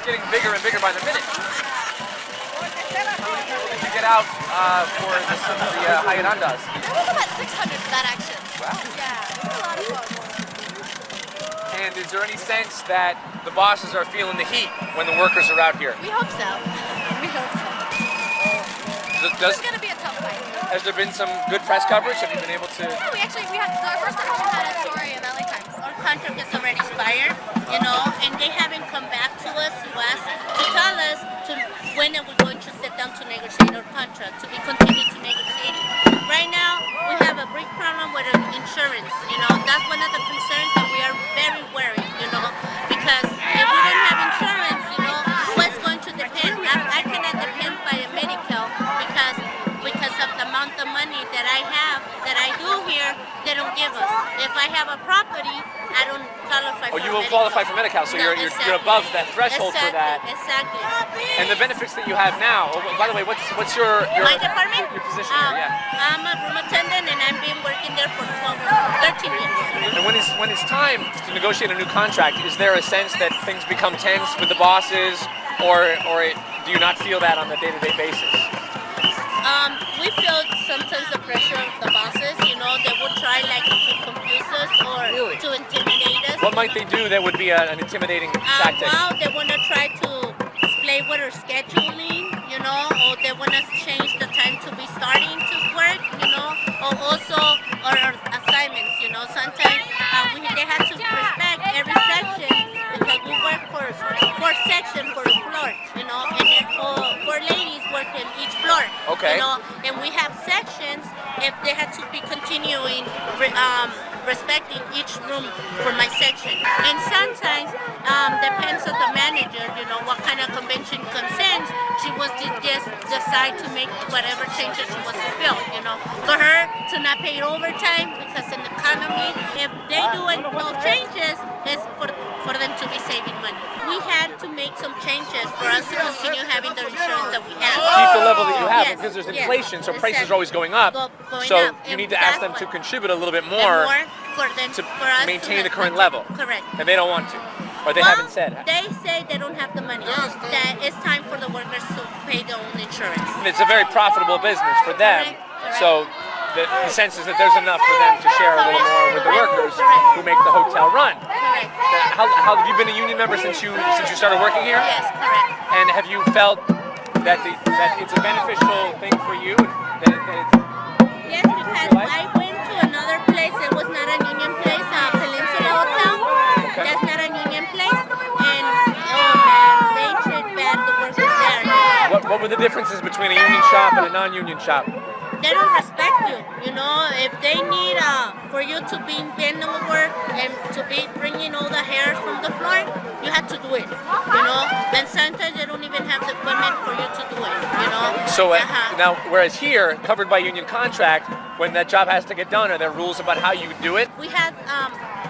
it's getting bigger and bigger by the minute. How many people did you get out for the Hyatt? There was about 600 for that action. Wow. Yeah, it was a lot of fun. And is there any sense that the bosses are feeling the heat when the workers are out here? We hope so. We hope so. It's going to be a tough fight. Has there been some good press coverage? Have you been able to? Yeah, we had our first edition had a story in LA Times. Our contract is already expired, you know, and they haven't come back to us to tell us when are we going to sit down to negotiate our contract, to be continued to negotiating. Right now, we have a big problem with insurance, you know. That's one of the concerns that we are very worried, you know, because if we don't have insurance, you know, what's going to depend? I cannot depend by a medical because of the amount of money that I have, that I do here, they don't give us. If I have a property, I don't qualify for you will medical. qualify for Medi-Cal, so No, you're above that threshold for that. Exactly. And the benefits that you have now. Oh, by the way, what's your My department? Your position here? Yeah. I'm a room attendant, and I've been working there for 13 years. And when it's time to negotiate a new contract, is there a sense that things become tense with the bosses, or do you not feel that on a day-to-day basis? We feel sometimes the pressure of the bosses, you know, they would try like to confuse us or to intimidate us. What might they do that would be an intimidating tactic? Well, they want to try to play with our scheduling, you know, or they want us to change the time to be starting to work, you know, or also our assignments, you know. Sometimes they have to respect every section because we work for section for the floor, you know, and then for ladies work in each floor. Okay. You know, and we have sections if they had to be continuing respecting each room for my section. And sometimes depends on the manager, you know, what kind of convention comes in. She was just decide to make whatever changes she wants to feel, you know. For her to not pay overtime because in the economy, if they do those changes, it's for them to be saving money. We had to make some changes for us to continue having the insurance that we have. Keep the level that you have, Yes, because there's yes, inflation, so prices exactly. are always going up. So you And need to ask them that's to what- contribute a little bit and more for us maintain to the current have- level. Correct. And they don't want to, or they Well, haven't said. They say they don't have the money. That it's time for the workers to pay their own insurance. And it's a very profitable business for them. Correct. So the sense is that there's enough for them to share a little more with the workers Correct. who make the hotel run. Correct. How have you been a union member since you started working here? Yes, correct. And have you felt that it's a beneficial thing for you? Yes, because I went to another place. It was not a union place, Peninsula Hotel. That's not a union place, and oh man, they treat bad the workers there. What were the differences between a union shop and a non-union shop? They don't respect you. You know, if they need for you to be in the work and to be bringing all the hair from the floor, you have to do it. You know, and sometimes they don't even have the equipment for you to do it. You know. So now, whereas here, covered by union contract, when that job has to get done, are there rules about how you do it? We had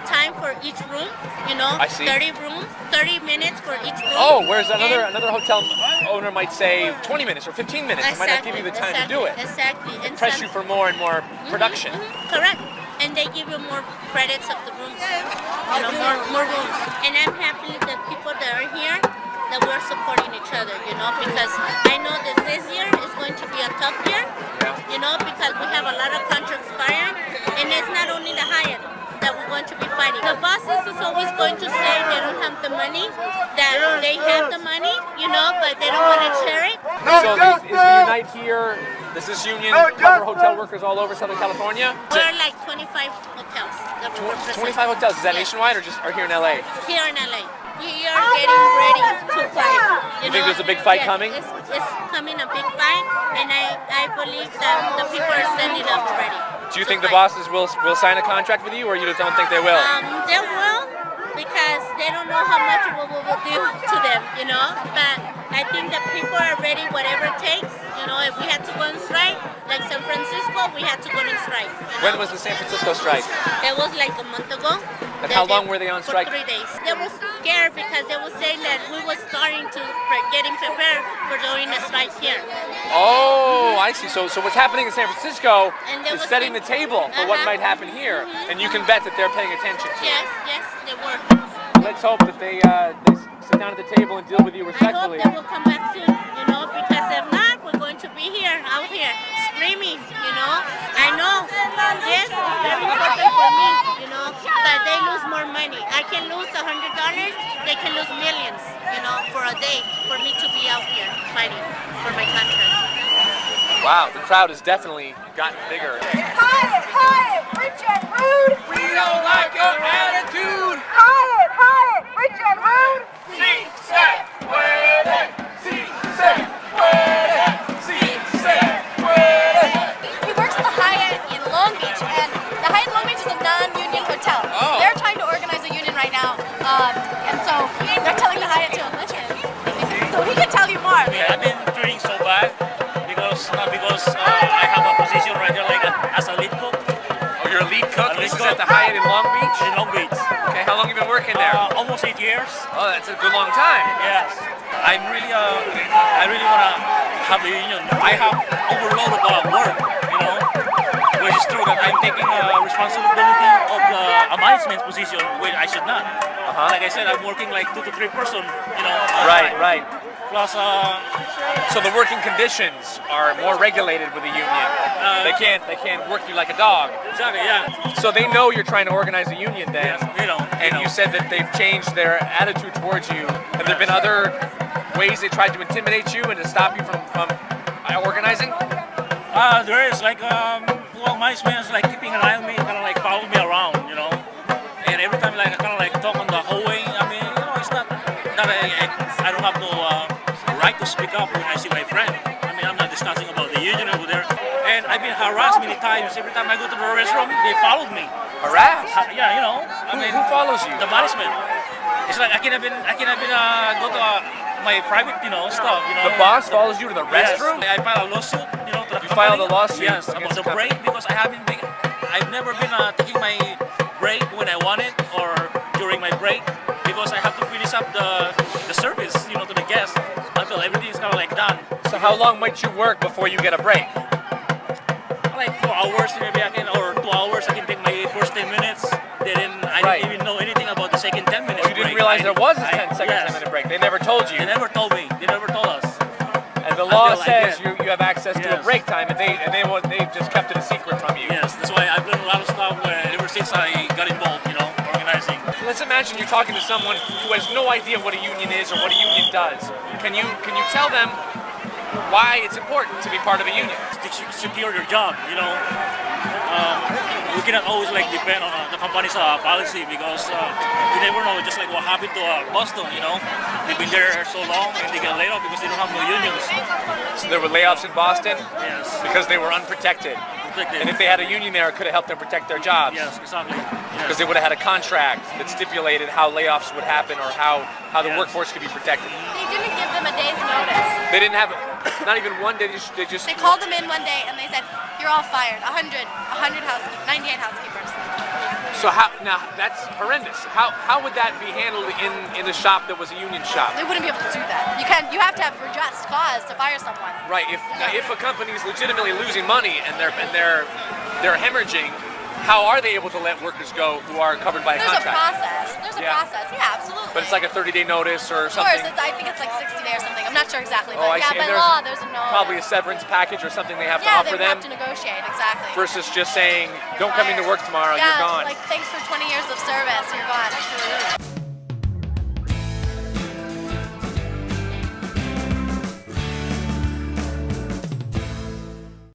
time for each room. You know, I see. 30 minutes for each room. Oh, whereas another hotel owner might say 20 minutes or 15 minutes. It might not give you the time to do it. Exactly. And press you for more and more production. Correct. And they give you more credits of the rooms. You know, more rooms. And I'm happy that people that are here, that we're supporting each other, you know, because I know that this year is going to be a tough year, you know, because we have a lot of contracts expiring, and it's not only the Hyatt that we're going to be fighting. The bosses is always going to say they don't have the money, that they have the money, you know, but they don't want to share it. So is the Unite here, does this union cover hotel workers all over Southern California? We're like 25 hotels that we represent. 25 hotels, is that Yes. nationwide or just are here in LA? Here in LA. We are getting ready to fight. You think there's a big fight coming? It's coming a big fight, and I believe that the people are standing up already. Do you think the bosses will sign a contract with you, or you don't think they will? They will, because they don't know how much it will do to them, you know. But I think that people are ready, whatever it takes. You know, if we had to go on strike, like San Francisco, we had to go on strike. When was the San Francisco strike? It was like a month ago. And how long were they on strike? For 3 days. They were scared because they were saying that we were starting to getting prepared for doing a strike here. Oh, I see. So what's happening in San Francisco And they is was setting the table for what might happen here, and you can bet that they're paying attention to it. Yes, they were. Let's hope that they sit down at the table and deal with you I hope respectfully. they will come back soon, you know, because if not, we're going to be here, out here, screaming, you know. I know this is very important for me, you know, that they lose more money. I can lose $100, they can lose millions, you know, for a day, for me to be out here fighting for my country. Wow, the crowd has definitely gotten bigger. Hyatt, rich and rude. We don't like your attitude. Hyatt, rich and rude. Si se puede, si se puede, si se puede. He works at the Hyatt in Long Beach, and the Hyatt in Long Beach is a non-union hotel. Oh. They're trying to organize a union right now, and so they're telling the Hyatt to enlist him. So he can tell you more. I've been treating so bad because I have a position right there like as a lead cook Oh, you're a lead cook? A lead This is cook. at the Hyatt in Long Beach? in Long Beach. Okay, how long have you been working there? Almost 8 years. Oh, that's a good long time. Yes. I really want to have the union. I have overload of work, you know, which is true that I'm taking responsibility of a management position when I should not. Like I said, I'm working like 2 to 3 person, you know. Right. Plus, So the working conditions are more regulated with a union. They can't work you like a dog. exactly, yeah. So they know you're trying to organize a union then. You know, And you said that they've changed their attitude towards you. Have there been other ways they tried to intimidate you and to stop you from organizing? there is like, well, management is like keeping an eye on me, kind of like follow me around, you know. And every time like I kind of like talk on the hallway, I mean, you know, it's not that I don't have no right to speak up when I see my friend. I mean, I'm not discussing about the union over there. And I've been harassed many times. Every time I go to the restroom, they followed me. Harassed? Yeah, you know. I mean, Who follows you? the management. It's like I can't even go to my private, you know, stuff. You know. The boss follows you to the restroom? Yes. I filed a lawsuit, you know, to the You filed a company. lawsuit Yes, about against the the company. break because I've never been taking my break when I want it or during my break because I have to finish up the service, you know, to the guests until everything is kind of like done. So how long might you work before you get a break? Like 4 hours maybe I can, or 2 hours I can take my first 10 minutes. I Right. didn't even know anything about the second 10 minutes. You didn't break. realize there was a 10 yes. minute break. They never told you. They never told me. They never told us. And the law Until I says did. you have access to a Yes. break time, and they just kept it a secret from you. Yes, that's why I've learned a lot of stuff ever since I got involved, you know, organizing. Let's imagine you're talking to someone who has no idea what a union is or what a union does. Can you tell them why it's important to be part of a union? To secure your job, you know. We cannot always like depend on the company's policy because you never know, just like what happened to Boston, you know. They've been there so long and they get laid off because they don't have no unions. So there were layoffs in Boston Yes. because they were unprotected. And if they had a union there, it could have helped them protect their jobs. Yes, exactly. Because Yes. they would have had a contract that stipulated how layoffs would happen or how the Yes. workforce could be protected. They didn't give them a day's notice. They didn't have not even one day. They just They called them in one day and they said, "You're all fired. 100 housekeepers, 98 housekeepers." So now that's horrendous. How would that be handled in a shop that was a union shop? They wouldn't be able to do that. You have to have a just cause to fire someone. Right. If a company is legitimately losing money and they're hemorrhaging, how are they able to let workers go who are covered by a There's a contract? process. There's a Yeah. process. Yeah, absolutely. But it's like a 30-day notice or Of course, something. I think it's like 60 days or something. I'm not sure exactly, Oh, but I yeah, see. And by there's law, there's a notice. Probably a severance package or something they have to Yeah, offer they them have to negotiate, exactly. versus just saying, "Don't come into work tomorrow. Yeah, You're gone." like thanks for 20 years of service, you're gone.